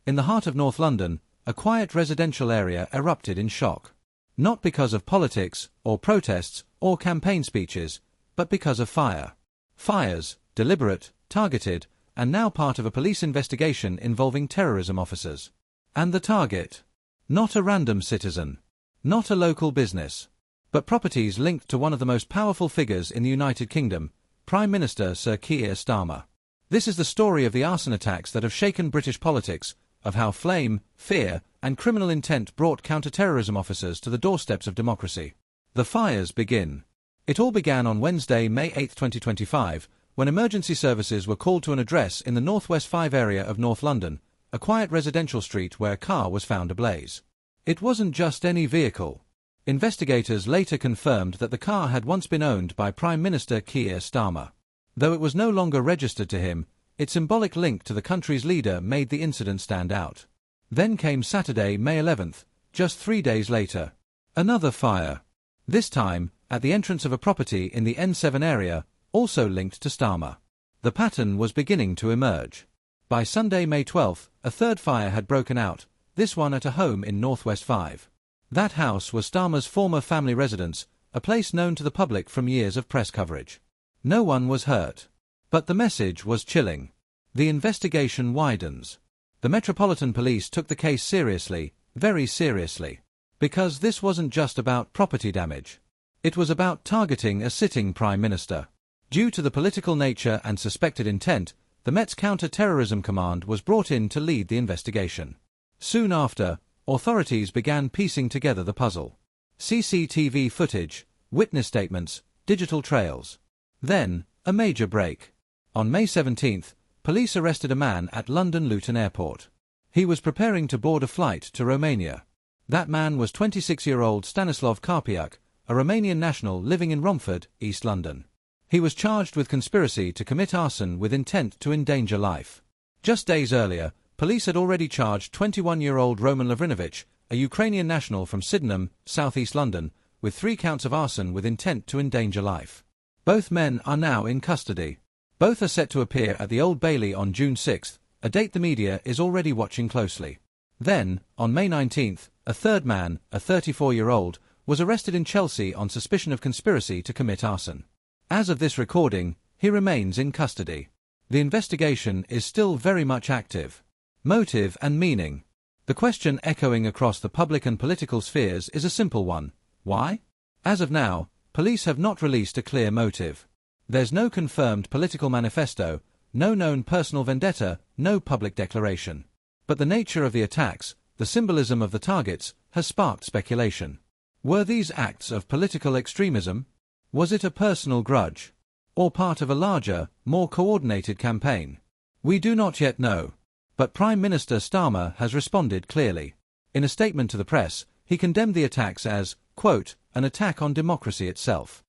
In the heart of North London, a quiet residential area erupted in shock. Not because of politics, or protests, or campaign speeches, but because of fire. Fires, deliberate, targeted, and now part of a police investigation involving terrorism officers. And the target? Not a random citizen. Not a local business. But properties linked to one of the most powerful figures in the United Kingdom, Prime Minister Sir Keir Starmer. This is the story of the arson attacks that have shaken British politics, of how flame, fear, and criminal intent brought counter-terrorism officers to the doorsteps of democracy. The fires begin. It all began on Wednesday, May 8, 2025, when emergency services were called to an address in the Northwest 5 area of North London, a quiet residential street where a car was found ablaze. It wasn't just any vehicle. Investigators later confirmed that the car had once been owned by Prime Minister Keir Starmer. Though it was no longer registered to him, its symbolic link to the country's leader made the incident stand out. Then came Saturday, May 11th, just 3 days later. Another fire. This time, at the entrance of a property in the N7 area, also linked to Starmer. The pattern was beginning to emerge. By Sunday, May 12th, a third fire had broken out, this one at a home in Northwest 5. That house was Starmer's former family residence, a place known to the public from years of press coverage. No one was hurt. But the message was chilling. The investigation widens. The Metropolitan Police took the case seriously, very seriously. Because this wasn't just about property damage. It was about targeting a sitting Prime Minister. Due to the political nature and suspected intent, the Met's Counter-Terrorism Command was brought in to lead the investigation. Soon after, authorities began piecing together the puzzle. CCTV footage, witness statements, digital trails. Then, a major break. On May 17th, police arrested a man at London Luton Airport. He was preparing to board a flight to Romania. That man was 26-year-old Stanislav Karpiuk, a Romanian national living in Romford, East London. He was charged with conspiracy to commit arson with intent to endanger life. Just days earlier, police had already charged 21-year-old Roman Lavrinovich, a Ukrainian national from Sydenham, southeast London, with 3 counts of arson with intent to endanger life. Both men are now in custody. Both are set to appear at the Old Bailey on June 6, a date the media is already watching closely. Then, on May 19th, a third man, a 34-year-old, was arrested in Chelsea on suspicion of conspiracy to commit arson. As of this recording, he remains in custody. The investigation is still very much active. Motive and meaning. The question echoing across the public and political spheres is a simple one. Why? As of now, police have not released a clear motive. There's no confirmed political manifesto, no known personal vendetta, no public declaration. But the nature of the attacks, the symbolism of the targets, has sparked speculation. Were these acts of political extremism? Was it a personal grudge? Or part of a larger, more coordinated campaign? We do not yet know. But Prime Minister Starmer has responded clearly. In a statement to the press, he condemned the attacks as, quote, an attack on democracy itself.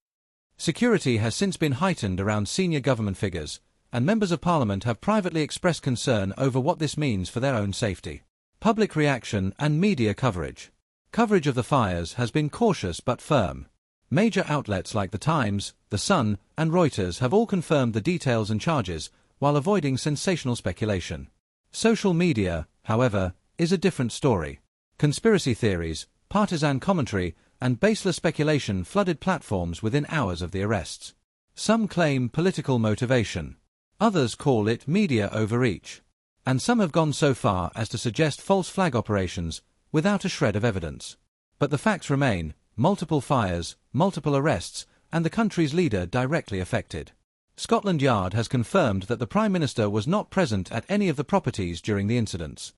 Security has since been heightened around senior government figures, and members of Parliament have privately expressed concern over what this means for their own safety. Public reaction and media coverage. Coverage of the fires has been cautious but firm. Major outlets like The Times, The Sun, and Reuters have all confirmed the details and charges, while avoiding sensational speculation. Social media, however, is a different story. Conspiracy theories, partisan commentary, and baseless speculation flooded platforms within hours of the arrests. Some claim political motivation. Others call it media overreach. And some have gone so far as to suggest false flag operations, without a shred of evidence. But the facts remain: multiple fires, multiple arrests, and the country's leader directly affected. Scotland Yard has confirmed that the Prime Minister was not present at any of the properties during the incidents.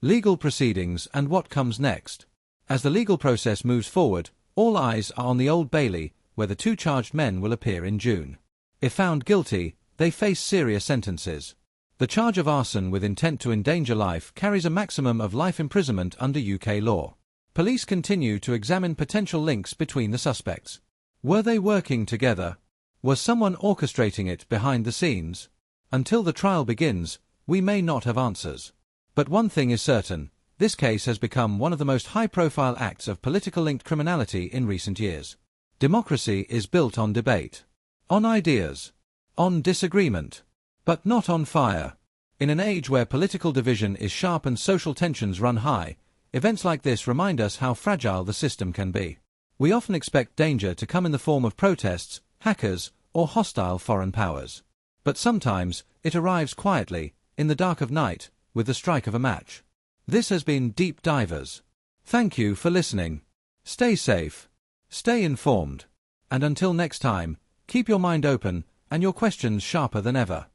Legal proceedings and what comes next. As the legal process moves forward, all eyes are on the Old Bailey, where the 2 charged men will appear in June. If found guilty, they face serious sentences. The charge of arson with intent to endanger life carries a maximum of life imprisonment under UK law. Police continue to examine potential links between the suspects. Were they working together? Was someone orchestrating it behind the scenes? Until the trial begins, we may not have answers. But one thing is certain: this case has become one of the most high-profile acts of political-linked criminality in recent years. Democracy is built on debate. On ideas. On disagreement. But not on fire. In an age where political division is sharp and social tensions run high, events like this remind us how fragile the system can be. We often expect danger to come in the form of protests, hackers, or hostile foreign powers. But sometimes, it arrives quietly, in the dark of night, with the strike of a match. This has been Deep Divers. Thank you for listening. Stay safe, stay informed, and until next time, keep your mind open and your questions sharper than ever.